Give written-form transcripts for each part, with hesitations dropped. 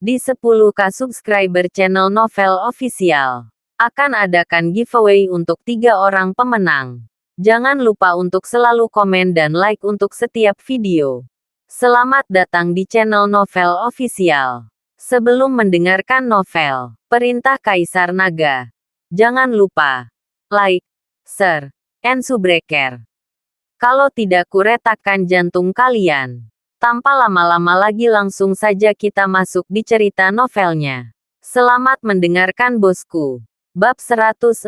Di 10K subscriber channel Novel Official, akan adakan giveaway untuk 3 orang pemenang. Jangan lupa untuk selalu komen dan like untuk setiap video. Selamat datang di channel Novel Official. Sebelum mendengarkan novel Perintah Kaisar Naga, jangan lupa like, share, and subscribe. Kalau tidak kuretakkan jantung kalian. Tanpa lama-lama lagi langsung saja kita masuk di cerita novelnya. Selamat mendengarkan bosku. Bab 106.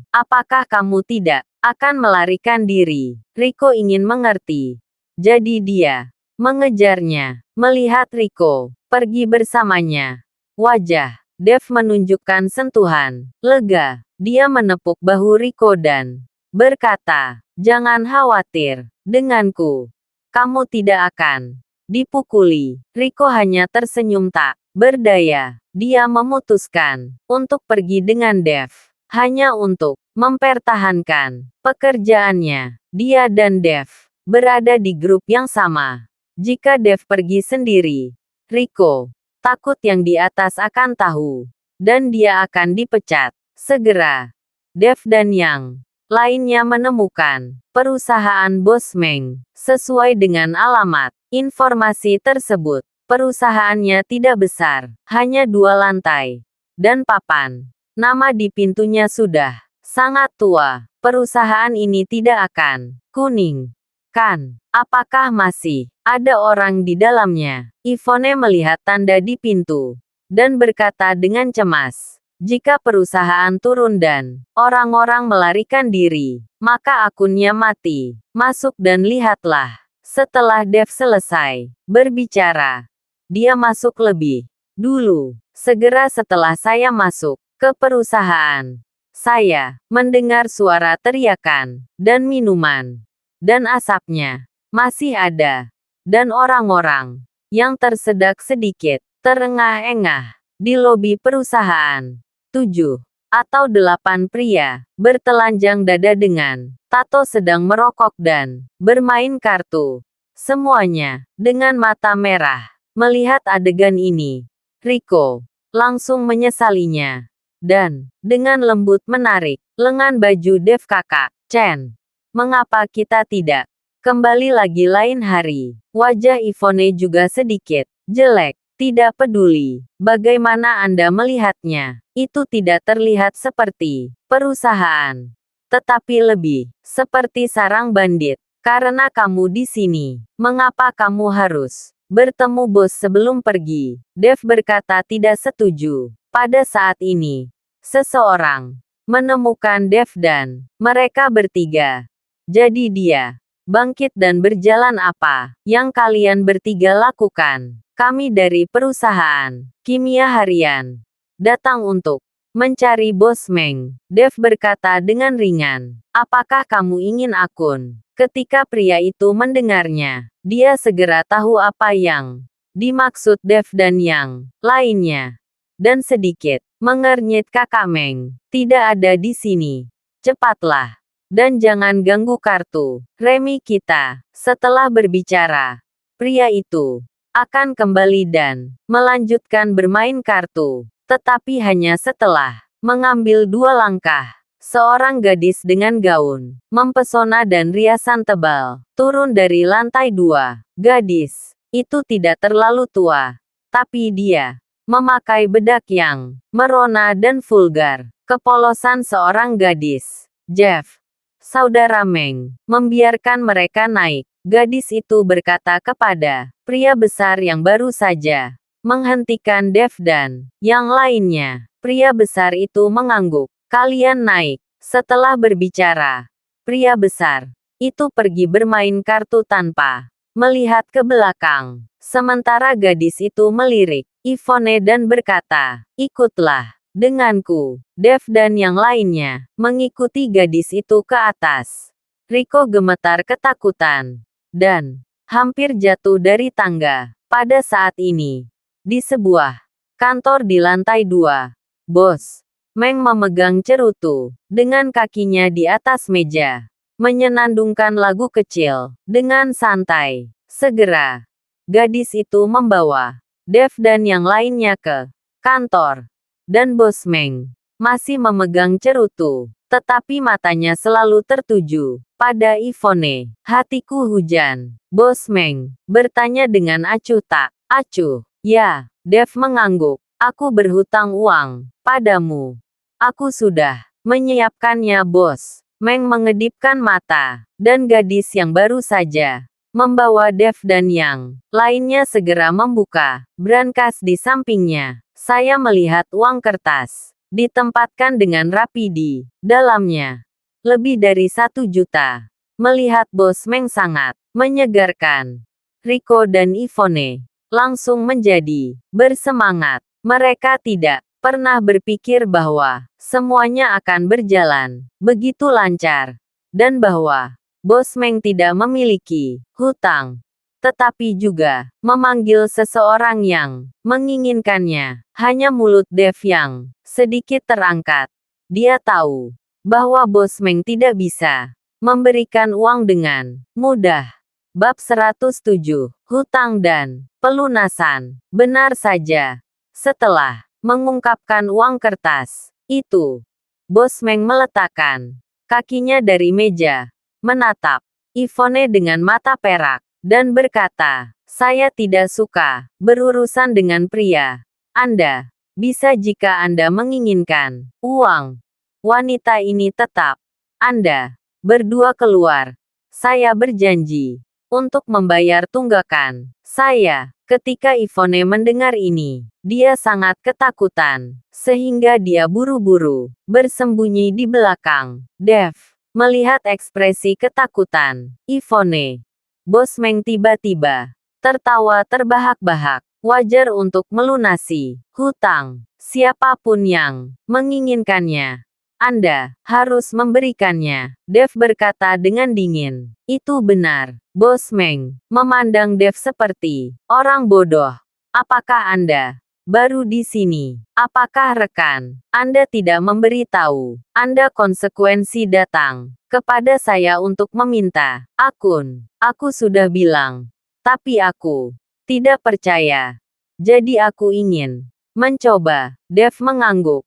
Apakah kamu tidak akan melarikan diri? Riko ingin mengerti. Jadi dia mengejarnya. Melihat Riko pergi bersamanya. Wajah Dev menunjukkan sentuhan lega. Dia menepuk bahu Riko dan berkata, "Jangan khawatir denganku. Kamu tidak akan dipukuli." Riko hanya tersenyum tak berdaya. Dia memutuskan untuk pergi dengan Dev. Hanya untuk mempertahankan pekerjaannya. Dia dan Dev berada di grup yang sama. Jika Dev pergi sendiri, Riko takut yang di atas akan tahu. Dan dia akan dipecat. Segera, Dev dan yang lainnya menemukan perusahaan Bos Meng. Sesuai dengan alamat informasi tersebut, perusahaannya tidak besar, hanya 2 lantai. Dan papan nama di pintunya sudah sangat tua. Perusahaan ini tidak akan kuning, kan? Apakah masih ada orang di dalamnya? Yvonne melihat tanda di pintu dan berkata dengan cemas, "Jika perusahaan turun dan orang-orang melarikan diri, maka akunnya mati. Masuk dan lihatlah." Setelah Dev selesai berbicara, dia masuk lebih dulu. Segera setelah saya masuk ke perusahaan, saya mendengar suara teriakan dan minuman. Dan asapnya masih ada. Dan orang-orang yang tersedak sedikit terengah-engah di lobi perusahaan. 7 atau 8 pria bertelanjang dada dengan tato sedang merokok dan bermain kartu. Semuanya dengan mata merah. Melihat adegan ini, Riko langsung menyesalinya. Dan dengan lembut menarik lengan baju Dev. "Kakak Chen, mengapa kita tidak kembali lagi lain hari?" Wajah Yvonne juga sedikit jelek. "Tidak peduli bagaimana Anda melihatnya, itu tidak terlihat seperti perusahaan, tetapi lebih seperti sarang bandit. Karena kamu di sini, mengapa kamu harus bertemu bos sebelum pergi?" Dev berkata tidak setuju. Pada saat ini, seseorang menemukan Dev dan mereka bertiga. Jadi dia bangkit dan berjalan. "Apa yang kalian bertiga lakukan?" "Kami dari perusahaan kimia harian datang untuk mencari Bos Meng," Dev berkata dengan ringan. "Apakah kamu ingin akun?" Ketika pria itu mendengarnya, dia segera tahu apa yang dimaksud Dev dan yang lainnya. Dan sedikit mengernyit, "Kakak Meng tidak ada di sini. Cepatlah. Dan jangan ganggu kartu remi kita." Setelah berbicara, pria itu akan kembali dan melanjutkan bermain kartu. Tetapi hanya setelah mengambil 2 langkah, seorang gadis dengan gaun mempesona dan riasan tebal turun dari lantai 2. Gadis itu tidak terlalu tua, tapi dia memakai bedak yang merona dan vulgar. Kepolosan seorang gadis. "Jeff, saudara Meng, membiarkan mereka naik." Gadis itu berkata kepada pria besar yang baru saja menghentikan Dev dan yang lainnya. Pria besar itu mengangguk. "Kalian naik." Setelah berbicara, pria besar itu pergi bermain kartu tanpa melihat ke belakang. Sementara gadis itu melirik Yvonne dan berkata, "Ikutlah denganku." Dev dan yang lainnya mengikuti gadis itu ke atas. Riko gemetar ketakutan dan hampir jatuh dari tangga. Pada saat ini, di sebuah kantor di lantai 2, Bos Meng memegang cerutu dengan kakinya di atas meja, menyenandungkan lagu kecil dengan santai. Segera, gadis itu membawa Dev dan yang lainnya ke kantor. Dan Bos Meng masih memegang cerutu, tetapi matanya selalu tertuju pada Ivone. Hatiku hujan. Bos Meng bertanya dengan acuh tak acuh. Ya, Dev mengangguk. Aku berhutang uang padamu. Aku sudah menyiapkannya, Bos. Meng mengedipkan mata, dan gadis yang baru saja membawa Dev dan yang lainnya segera membuka brankas di sampingnya. Saya melihat uang kertas ditempatkan dengan rapi di dalamnya. Lebih dari 1 juta. Melihat Bos Meng sangat menyegarkan. Rico dan Ivone langsung menjadi bersemangat. Mereka tidak pernah berpikir bahwa semuanya akan berjalan begitu lancar, dan bahwa Bos Meng tidak memiliki hutang, tetapi juga memanggil seseorang yang menginginkannya. Hanya mulut Dev yang sedikit terangkat. Dia tahu bahwa Bos Meng tidak bisa memberikan uang dengan mudah. Bab 107, Hutang dan Pelunasan. Benar saja. Setelah mengungkapkan uang kertas itu, Bos Meng meletakkan kakinya dari meja, menatap Ivone dengan mata perak, dan berkata, saya tidak suka berurusan dengan pria. Anda bisa jika Anda menginginkan uang. Wanita ini tetap. Anda berdua keluar. Saya berjanji untuk membayar tunggakan saya. Ketika Ivone mendengar ini, dia sangat ketakutan, sehingga dia buru-buru bersembunyi di belakang Dev. Melihat ekspresi ketakutan Ivone, Bos Meng tiba-tiba tertawa terbahak-bahak. Wajar untuk melunasi hutang. Siapapun yang menginginkannya, Anda harus memberikannya. Dev berkata dengan dingin. Itu benar. Bos Meng memandang Dev seperti orang bodoh. Apakah Anda baru di sini? Apakah rekan Anda tidak memberitahu Anda konsekuensi datang kepada saya untuk meminta akun? Aku sudah bilang, tapi aku tidak percaya. Jadi aku ingin mencoba. Dev mengangguk.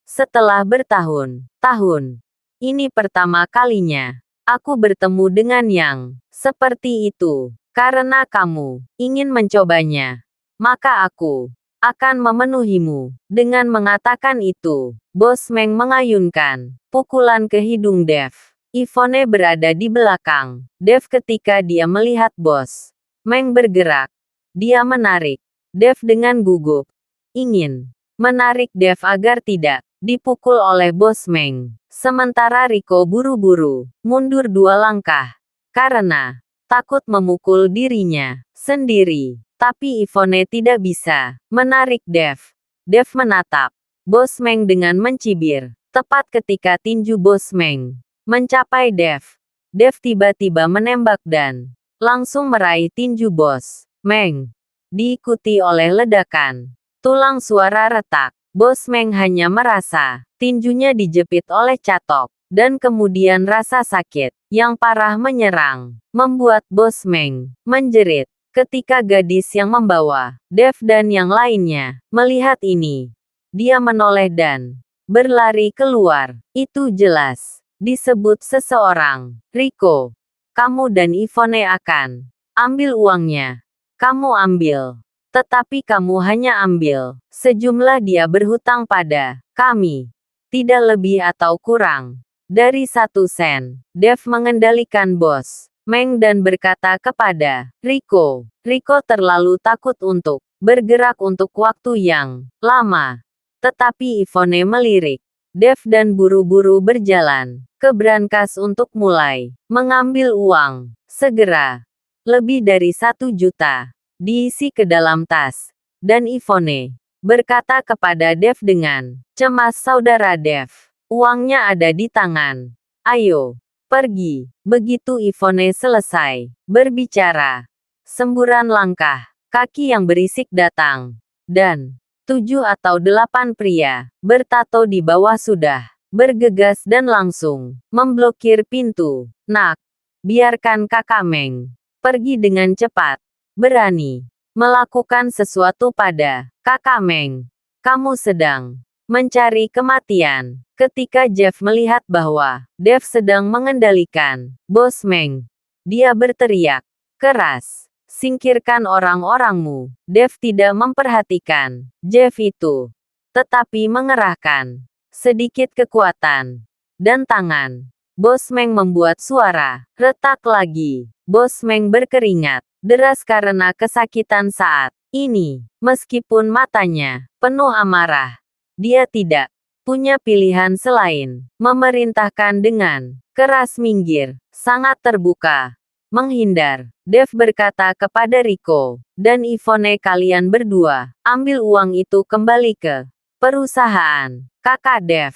Setelah bertahun-tahun, ini pertama kalinya aku bertemu dengan yang seperti itu. Karena kamu ingin mencobanya, maka aku akan memenuhimu. Dengan mengatakan itu, Bos Meng mengayunkan pukulan ke hidung Dev. Ivone berada di belakang Dev ketika dia melihat Bos Meng bergerak. Dia menarik Dev dengan gugup. Ingin menarik Dev agar tidak dipukul oleh Bos Meng. Sementara Rico buru-buru mundur 2 langkah karena takut memukul dirinya sendiri. Tapi Ivone tidak bisa menarik Dev. Dev menatap Bos Meng dengan mencibir. Tepat ketika tinju Bos Meng mencapai Dev, Dev tiba-tiba menembak dan langsung meraih tinju Bos Meng. Diikuti oleh ledakan tulang suara retak. Bos Meng hanya merasa tinjunya dijepit oleh catok, dan kemudian rasa sakit yang parah menyerang, membuat Bos Meng menjerit. Ketika gadis yang membawa Dev dan yang lainnya melihat ini, dia menoleh dan berlari keluar. Itu jelas disebut seseorang. Rico, kamu dan Ivone akan ambil uangnya. Kamu ambil. Tetapi kamu hanya ambil sejumlah. Dia berhutang pada kami. Tidak lebih atau kurang dari 1 sen. Dev mengendalikan Bos Meng dan berkata kepada Rico. Rico terlalu takut untuk bergerak untuk waktu yang lama. Tetapi Ivone melirik Dev dan buru-buru berjalan ke brankas untuk mulai mengambil uang. Segera, lebih dari 1 juta diisi ke dalam tas. Dan Ivone berkata kepada Dev dengan cemas, saudara Dev, uangnya ada di tangan. Ayo, pergi. Begitu Ivone selesai berbicara, semburan langkah kaki yang berisik datang. Dan 7 atau 8 pria bertato di bawah sudah bergegas dan langsung memblokir pintu. Nak, biarkan kakak Meng pergi dengan cepat. Berani melakukan sesuatu pada Kakak Meng. Kamu sedang mencari kematian. Ketika Jeff melihat bahwa Dev sedang mengendalikan Bos Meng, dia berteriak keras, "Singkirkan orang-orangmu." Dev tidak memperhatikan Jeff itu, tetapi mengerahkan sedikit kekuatan dan tangan. Bos Meng membuat suara retak lagi. Bos Meng berkeringat deras karena kesakitan saat ini. Meskipun matanya penuh amarah, dia tidak punya pilihan selain memerintahkan dengan keras minggir, sangat terbuka, menghindar. Dev berkata kepada Rico dan Yvonne, "Kalian berdua, ambil uang itu kembali ke perusahaan." "Kakak Dev,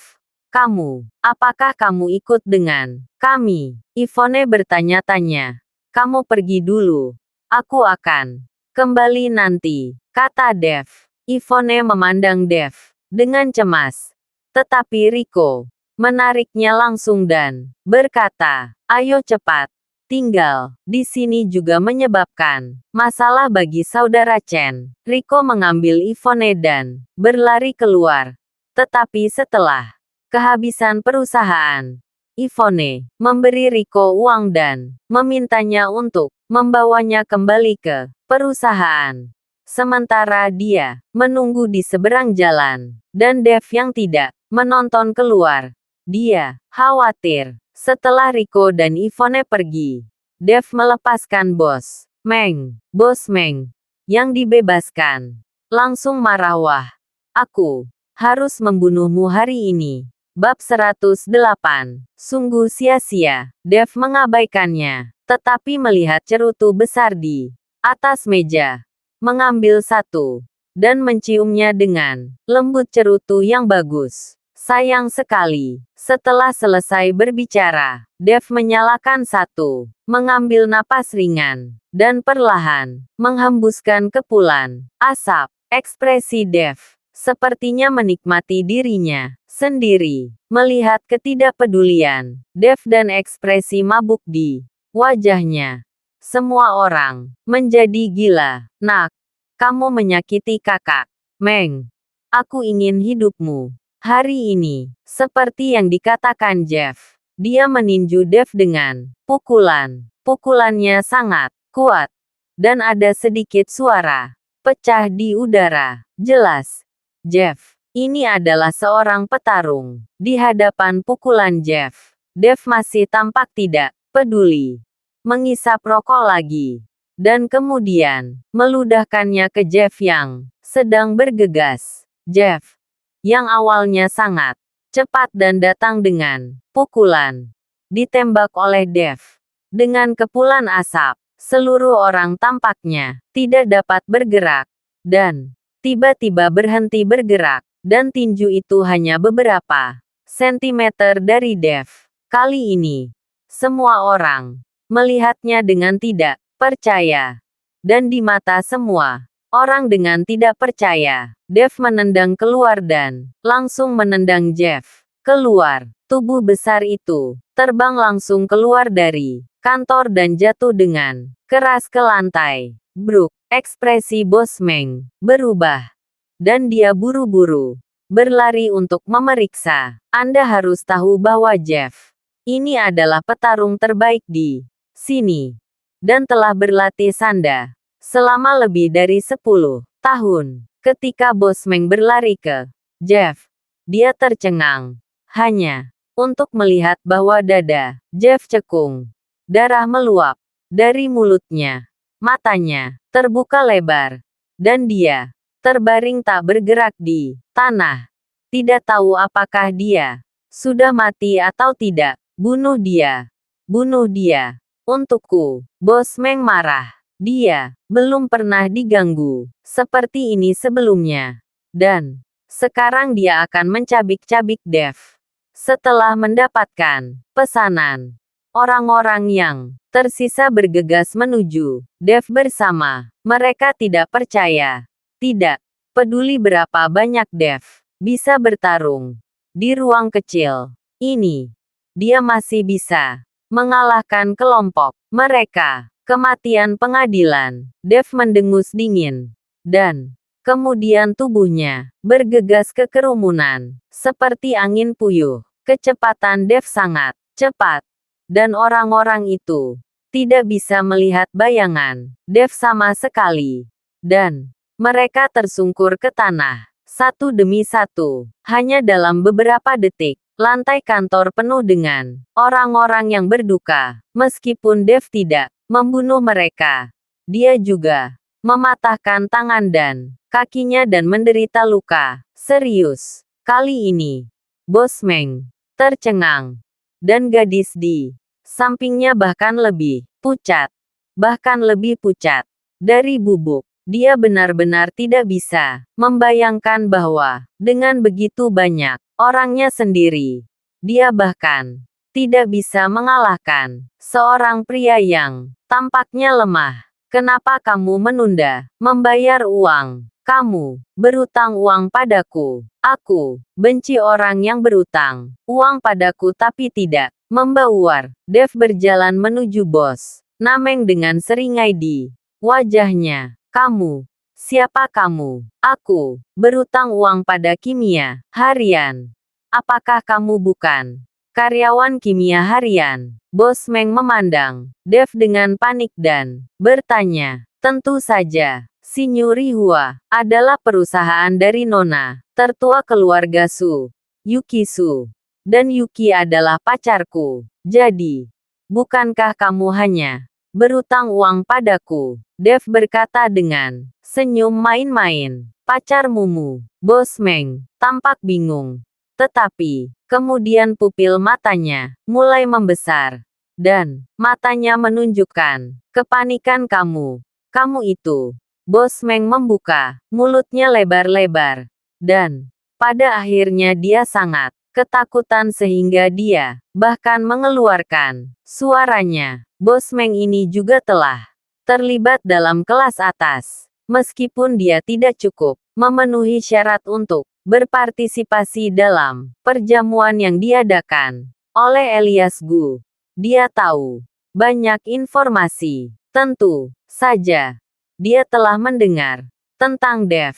apakah kamu ikut dengan kami?" Yvonne bertanya-tanya. "Kamu pergi dulu. Aku akan kembali nanti," kata Dev. Yvonne memandang Dev dengan cemas. Tetapi Rico menariknya langsung dan berkata, "Ayo cepat. Tinggal di sini juga menyebabkan masalah bagi saudara Chen." Rico mengambil Yvonne dan berlari keluar. Tetapi setelah kehabisan perusahaan, Yvonne memberi Rico uang dan memintanya untuk membawanya kembali ke perusahaan. Sementara dia menunggu di seberang jalan, dan Dev yang tidak menonton keluar. Dia khawatir. Setelah Rico dan Yvonne pergi, Dev melepaskan Bos Meng, yang dibebaskan. Langsung marah, "Wah, aku harus membunuhmu hari ini." Bab 108. Sungguh sia-sia. Dev mengabaikannya, tetapi melihat cerutu besar di atas meja, mengambil satu, dan menciumnya dengan lembut. Cerutu yang bagus. Sayang sekali. Setelah selesai berbicara, Dev menyalakan satu, mengambil napas ringan, dan perlahan menghembuskan kepulan asap. Ekspresi Dev sepertinya menikmati dirinya sendiri. Melihat ketidakpedulian Dev dan ekspresi mabuk di wajahnya, semua orang menjadi gila. "Nak, kamu menyakiti Kakak Meng. Aku ingin hidupmu hari ini." Seperti yang dikatakan Jeff, dia meninju Dev dengan pukulan. Pukulannya sangat kuat, dan ada sedikit suara pecah di udara. Jelas, Jeff ini adalah seorang petarung. Di hadapan pukulan Jeff, Dev masih tampak tidak peduli. Mengisap rokok lagi, dan kemudian meludahkannya ke Jeff yang sedang bergegas. Jeff, yang awalnya sangat cepat dan datang dengan pukulan, ditembak oleh Dev dengan kepulan asap. Seluruh orang tampaknya tidak dapat bergerak, dan tiba-tiba berhenti bergerak. Dan tinju itu hanya beberapa sentimeter dari Dev. Kali ini, semua orang melihatnya dengan tidak percaya. Dan di mata semua orang dengan tidak percaya, Dev menendang keluar dan langsung menendang Jeff keluar. Tubuh besar itu terbang langsung keluar dari kantor dan jatuh dengan keras ke lantai. Bruk, ekspresi Bos Meng berubah, dan dia buru-buru berlari untuk memeriksa. "Anda harus tahu bahwa Jeff ini adalah petarung terbaik di sini, dan telah berlatih sanda selama lebih dari 10 tahun." Ketika Bos Meng berlari ke Jeff, dia tercengang hanya untuk melihat bahwa dada Jeff cekung. Darah meluap dari mulutnya. Matanya terbuka lebar, dan dia terbaring tak bergerak di tanah. Tidak tahu apakah dia sudah mati atau tidak. "Bunuh dia. Bunuh dia. Untukku." Bos Meng marah. Dia belum pernah diganggu seperti ini sebelumnya. Dan sekarang dia akan mencabik-cabik Dev. Setelah mendapatkan pesanan, orang-orang yang tersisa bergegas menuju Dev bersama. Mereka tidak percaya. Tidak peduli berapa banyak Dev bisa bertarung di ruang kecil ini, dia masih bisa mengalahkan kelompok mereka. Kematian pengadilan. Dev mendengus dingin. Dan kemudian tubuhnya bergegas ke kerumunan, seperti angin puyuh. Kecepatan Dev sangat cepat. Dan orang-orang itu tidak bisa melihat bayangan Dev sama sekali. Dan mereka tersungkur ke tanah, satu demi satu. Hanya dalam beberapa detik, lantai kantor penuh dengan orang-orang yang berduka. Meskipun Dev tidak membunuh mereka, dia juga mematahkan tangan dan kakinya dan menderita luka serius. Kali ini, Bos Meng tercengang, dan gadis di sampingnya bahkan lebih pucat. Bahkan lebih pucat dari bubuk. Dia benar-benar tidak bisa membayangkan bahwa dengan begitu banyak orangnya sendiri, dia bahkan tidak bisa mengalahkan seorang pria yang tampaknya lemah. Kenapa kamu menunda membayar uang? Kamu berutang uang padaku. Aku benci orang yang berutang uang padaku tapi tidak membawar. Dev berjalan menuju Bos Nameng dengan seringai di wajahnya. Kamu, siapa kamu? Aku berutang uang pada kimia harian. Apakah kamu bukan karyawan kimia harian? Bos Meng memandang Dev dengan panik dan bertanya. Tentu saja, Sinyuri Hua adalah perusahaan dari Nona tertua keluarga Su, Yuki Su. Dan Yuki adalah pacarku. Jadi, bukankah kamu hanya berutang uang padaku? Dev berkata dengan senyum main-main. Pacar Mumu. Bos Meng tampak bingung. Tetapi, kemudian pupil matanya mulai membesar. Dan matanya menunjukkan kepanikan kamu. Kamu itu. Bos Meng membuka mulutnya lebar-lebar. Dan pada akhirnya dia sangat ketakutan sehingga dia bahkan mengeluarkan suaranya. Bos Meng ini juga telah terlibat dalam kelas atas. Meskipun dia tidak cukup memenuhi syarat untuk berpartisipasi dalam perjamuan yang diadakan oleh Elias Gu. Dia tahu banyak informasi. Tentu saja, dia telah mendengar tentang Dev.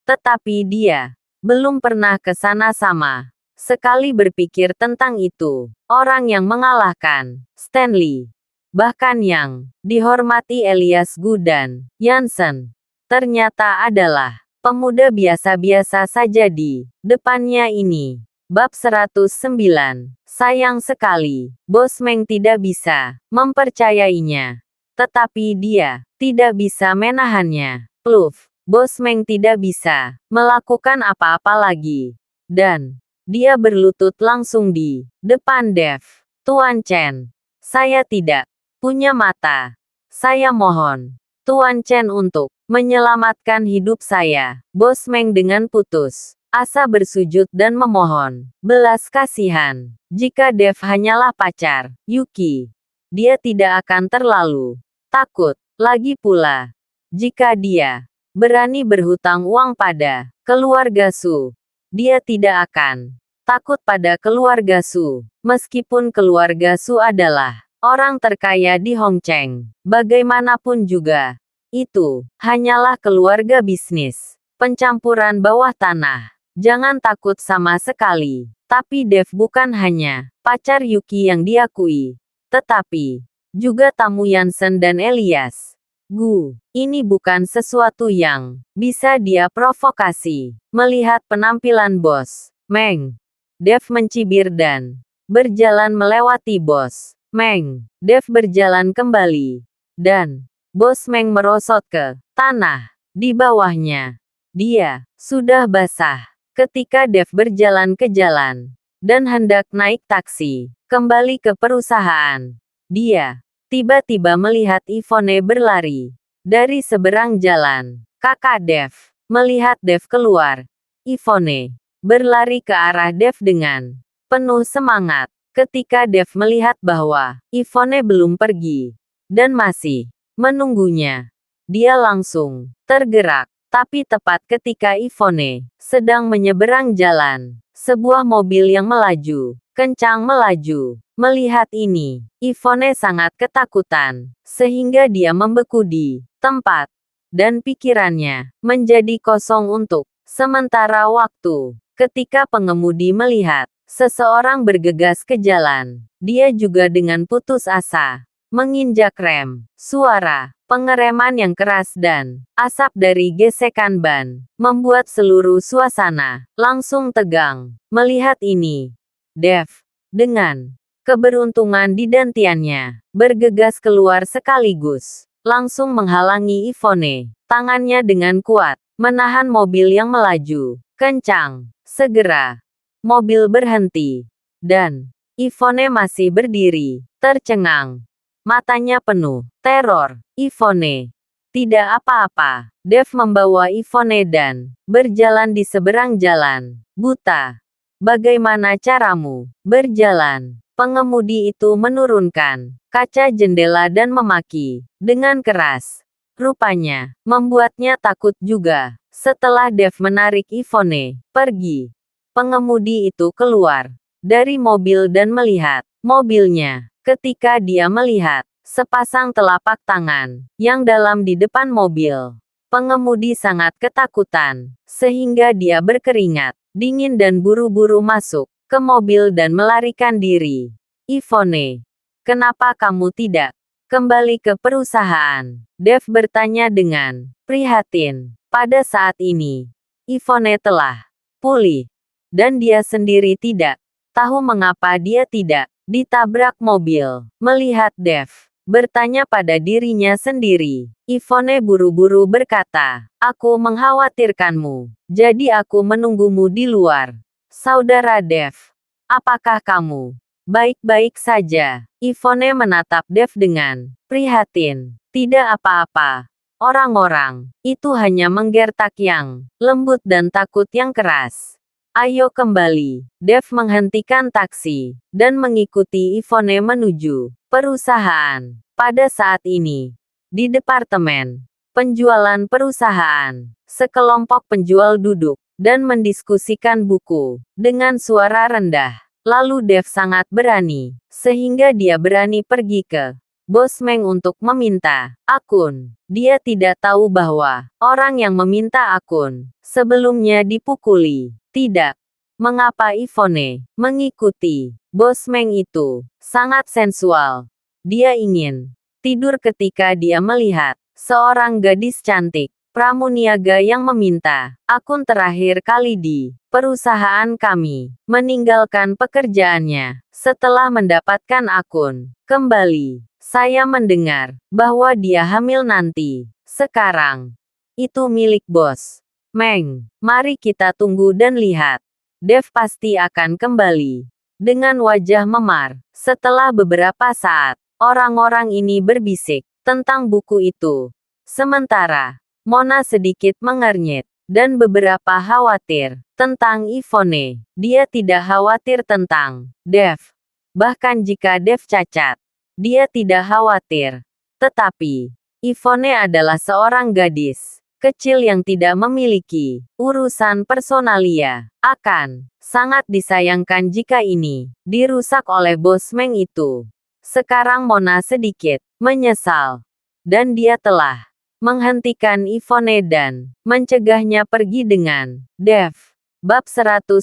Tetapi dia belum pernah ke sana sama sekali berpikir tentang itu. Orang yang mengalahkan Stanley, bahkan yang dihormati Elias Gu dan Yansen, ternyata adalah pemuda biasa-biasa saja di depannya ini. Bab 109. Sayang sekali, Bos Meng tidak bisa mempercayainya. Tetapi dia tidak bisa menahannya. Pluf, Bos Meng tidak bisa melakukan apa-apa lagi. Dan dia berlutut langsung di depan Dev. Tuan Chen, saya tidak punya mata. Saya mohon Tuan Chen untuk menyelamatkan hidup saya. Bos Meng dengan putus asa bersujud dan memohon belas kasihan. Jika Dev hanyalah pacar Yuki, dia tidak akan terlalu takut. Lagi pula, jika dia berani berhutang uang pada keluarga Su, dia tidak akan takut pada keluarga Su. Meskipun keluarga Su adalah orang terkaya di Hongcheng, bagaimanapun juga, itu hanyalah keluarga bisnis, pencampuran bawah tanah. Jangan takut sama sekali. Tapi Dev bukan hanya pacar Yuki yang diakui, tetapi juga tamu Yansen dan Elias Gu. Ini bukan sesuatu yang bisa dia provokasi. Melihat penampilan Bos Meng, Dev mencibir dan berjalan melewati Bos Meng. Dev berjalan kembali, dan Bos Meng merosot ke tanah di bawahnya. Dia sudah basah ketika Dev berjalan ke jalan dan hendak naik taksi kembali ke perusahaan. Dia tiba-tiba melihat Yvonne berlari dari seberang jalan. Kakak Dev melihat Dev keluar. Yvonne berlari ke arah Dev dengan penuh semangat. Ketika Dev melihat bahwa Yvonne belum pergi dan masih menunggunya, dia langsung tergerak. Tapi tepat ketika Yvonne sedang menyeberang jalan, sebuah mobil yang melaju kencang melaju Melihat ini, Yvonne sangat ketakutan, sehingga dia membeku di tempat, dan pikirannya menjadi kosong untuk sementara waktu. Ketika pengemudi melihat seseorang bergegas ke jalan, dia juga dengan putus asa menginjak rem. Suara pengereman yang keras dan asap dari gesekan ban membuat seluruh suasana langsung tegang. Melihat ini, Dev, dengan keberuntungan di dantiannya, bergegas keluar sekaligus, langsung menghalangi Yvonne. Tangannya dengan kuat menahan mobil yang melaju kencang. Segera, mobil berhenti, dan Yvonne masih berdiri, tercengang. Matanya penuh teror. Yvonne, tidak apa-apa. Dev membawa Yvonne dan berjalan di seberang jalan. Buta, bagaimana caramu berjalan? Pengemudi itu menurunkan kaca jendela dan memaki dengan keras. Rupanya, membuatnya takut juga. Setelah Dev menarik Yvonne pergi, pengemudi itu keluar dari mobil dan melihat mobilnya. Ketika dia melihat sepasang telapak tangan yang dalam di depan mobil, pengemudi sangat ketakutan, sehingga dia berkeringat dingin dan buru-buru masuk ke mobil dan melarikan diri. Yvonne, kenapa kamu tidak kembali ke perusahaan? Dev bertanya dengan prihatin. Pada saat ini, Yvonne telah pulih, dan dia sendiri tidak tahu mengapa dia tidak ditabrak mobil. Melihat Dev bertanya pada dirinya sendiri, Yvonne buru-buru berkata, "Aku mengkhawatirkanmu, jadi aku menunggumu di luar." Saudara Dev, apakah kamu baik-baik saja? Yvonne menatap Dev dengan prihatin. Tidak apa-apa. Orang-orang itu hanya menggertak yang lembut dan takut yang keras. Ayo kembali. Dev menghentikan taksi dan mengikuti Yvonne menuju perusahaan. Pada saat ini, di departemen penjualan perusahaan, sekelompok penjual duduk dan mendiskusikan buku dengan suara rendah. Lalu Dev sangat berani, sehingga dia berani pergi ke Bos Meng untuk meminta akun. Dia tidak tahu bahwa orang yang meminta akun sebelumnya dipukuli. Tidak. Mengapa Yvonne mengikuti Bos Meng itu? Sangat sensual. Dia ingin tidur ketika dia melihat seorang gadis cantik pramuniaga yang meminta akun terakhir kali di perusahaan kami, meninggalkan pekerjaannya setelah mendapatkan akun kembali. Saya mendengar bahwa dia hamil nanti. Sekarang, itu milik Bos Meng. Mari kita tunggu dan lihat. Dev pasti akan kembali. Dengan wajah memar, setelah beberapa saat, orang-orang ini berbisik tentang buku itu. Sementara, Mona sedikit mengernyit, dan beberapa khawatir tentang Yvonne. Dia tidak khawatir tentang Dev. Bahkan jika Dev cacat, dia tidak khawatir. Tetapi, Yvonne adalah seorang gadis kecil yang tidak memiliki urusan personalia. Akan sangat disayangkan jika ini dirusak oleh Bos Meng itu. Sekarang Mona sedikit menyesal. Dan dia telah menghentikan Yvonne dan mencegahnya pergi dengan Dev. Bab 110.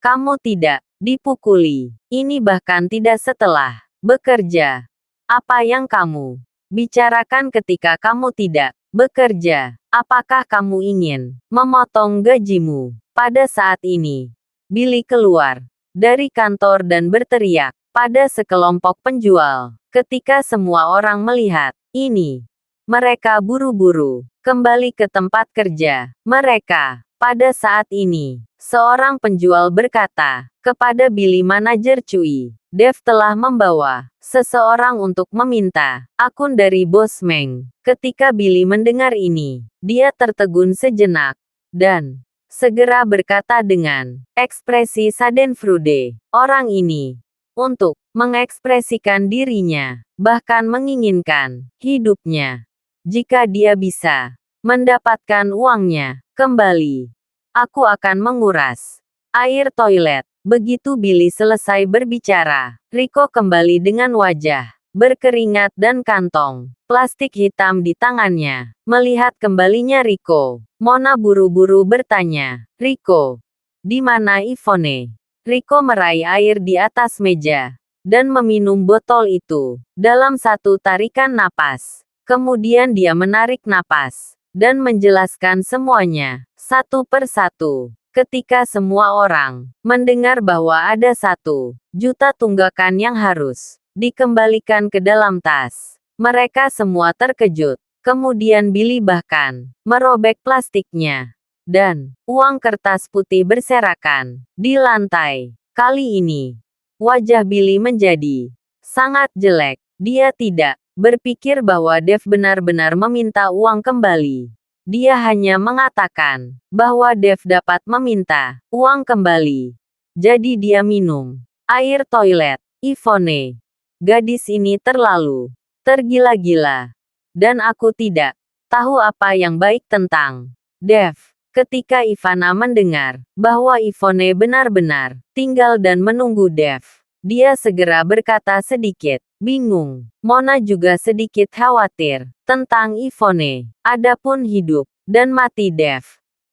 Kamu tidak dipukuli. Ini bahkan tidak setelah bekerja. Apa yang kamu bicarakan ketika kamu tidak bekerja? Apakah kamu ingin memotong gajimu? Pada saat ini, Billy keluar dari kantor dan berteriak pada sekelompok penjual. Ketika semua orang melihat ini, mereka buru-buru kembali ke tempat kerja mereka. Pada saat ini, seorang penjual berkata kepada Billy manajer Cui, Dev telah membawa seseorang untuk meminta akun dari Bos Meng. Ketika Billy mendengar ini, dia tertegun sejenak dan segera berkata dengan ekspresi schadenfreude, orang ini untuk mengekspresikan dirinya, bahkan menginginkan hidupnya. Jika dia bisa mendapatkan uangnya kembali, aku akan menguras air toilet Begitu Billy selesai berbicara, Rico kembali dengan wajah berkeringat dan kantong plastik hitam di tangannya. Melihat kembalinya Rico, Mona buru-buru bertanya, "Rico, di mana Yvonne?" Rico meraih air di atas meja dan meminum botol itu dalam satu tarikan napas. Kemudian dia menarik napas dan menjelaskan semuanya satu persatu. Ketika semua orang mendengar bahwa ada 1 juta tunggakan yang harus dikembalikan ke dalam tas, mereka semua terkejut. Kemudian Billy bahkan merobek plastiknya dan uang kertas putih berserakan di lantai. Kali ini, wajah Billy menjadi sangat jelek. Dia tidak berpikir bahwa Dev benar-benar meminta uang kembali. Dia hanya mengatakan bahwa Dev dapat meminta uang kembali. Jadi dia minum air toilet. Yvonne, gadis ini terlalu tergila-gila. Dan aku tidak tahu apa yang baik tentang Dev. Ketika Ivana mendengar bahwa Yvonne benar-benar tinggal dan menunggu Dev, dia segera berkata sedikit bingung. Mona juga sedikit khawatir tentang Yvonne. Adapun hidup dan mati Dev,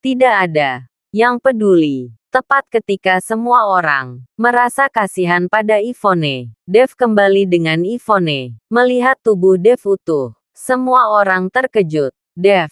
tidak ada yang peduli. Tepat ketika semua orang merasa kasihan pada Yvonne, Dev kembali dengan Yvonne. Melihat tubuh Dev utuh, semua orang terkejut. "Dev,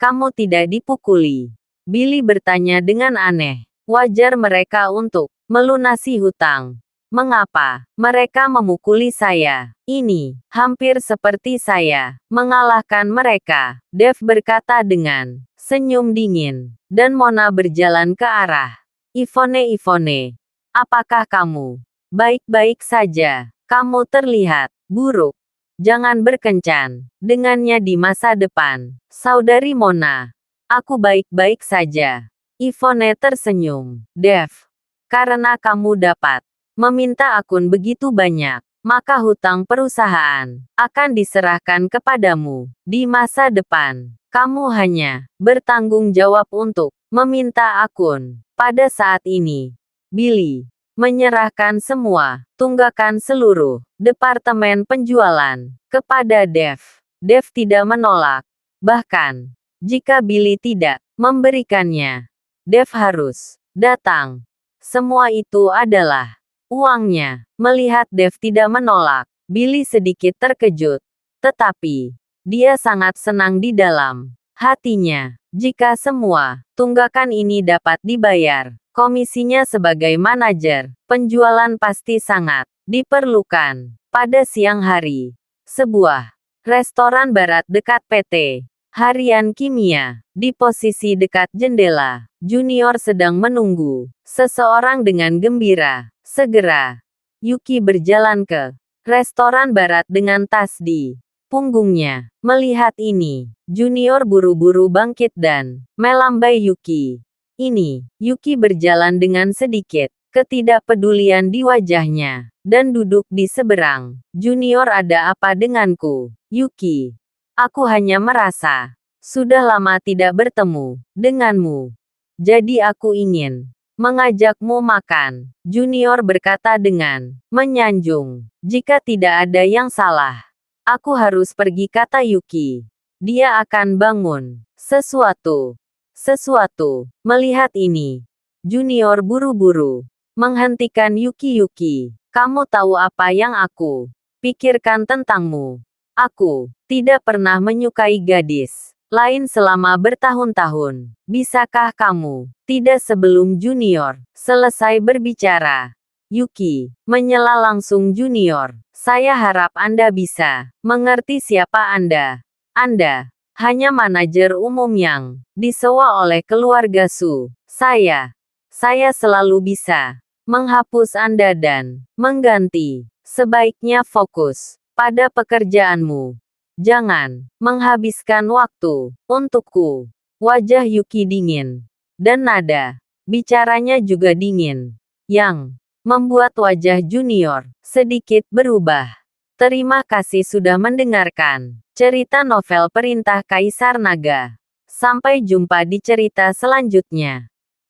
kamu tidak dipukuli?" Billy bertanya dengan aneh. "Wajar mereka untuk melunasi hutang. Mengapa mereka memukuli saya? Ini hampir seperti saya mengalahkan mereka," Dev berkata dengan senyum dingin. Dan Mona berjalan ke arah Yvonne. "Yvonne, apakah kamu baik-baik saja? Kamu terlihat buruk. Jangan berkencan dengannya di masa depan." "Saudari Mona, aku baik-baik saja." Yvonne tersenyum. "Dev, karena kamu dapat meminta akun begitu banyak, maka hutang perusahaan akan diserahkan kepadamu di masa depan. Kamu hanya bertanggung jawab untuk meminta akun." Pada saat ini, Billy menyerahkan semua tunggakan seluruh departemen penjualan kepada Dev. Dev tidak menolak. Bahkan, jika Billy tidak memberikannya, Dev harus datang. Semua itu adalah uangnya. Melihat Dev tidak menolak, Billy sedikit terkejut. Tetapi, dia sangat senang di dalam hatinya. Jika semua tunggakan ini dapat dibayar, komisinya sebagai manajer penjualan pasti sangat diperlukan. Pada siang hari, sebuah restoran barat dekat PT Harian Kimia, di posisi dekat jendela, Junior sedang menunggu seseorang dengan gembira. Segera, Yuki berjalan ke restoran barat dengan tas di punggungnya. Melihat ini, Junior buru-buru bangkit dan melambai Yuki. Ini, Yuki berjalan dengan sedikit ketidakpedulian di wajahnya, dan duduk di seberang. "Junior, ada apa denganku, Yuki? Aku hanya merasa sudah lama tidak bertemu denganmu. Jadi aku ingin mengajakmu makan." Junior berkata dengan menyanjung. "Jika tidak ada yang salah, aku harus pergi," kata Yuki. Dia akan bangun sesuatu. Melihat ini, Junior buru-buru menghentikan Yuki. "Yuki, kamu tahu apa yang aku pikirkan tentangmu? Aku tidak pernah menyukai gadis lain selama bertahun-tahun. Bisakah kamu tidak?" Sebelum Junior selesai berbicara, Yuki menyela langsung Junior. "Saya harap Anda bisa mengerti siapa Anda. Anda hanya manajer umum yang disewa oleh keluarga Su. Saya selalu bisa menghapus Anda dan mengganti. Sebaiknya fokus pada pekerjaanmu. Jangan menghabiskan waktu untukku." Wajah Yuki dingin, dan nada bicaranya juga dingin, yang membuat wajah Junior sedikit berubah. Terima kasih sudah mendengarkan cerita novel Perintah Kaisar Naga. Sampai jumpa di cerita selanjutnya.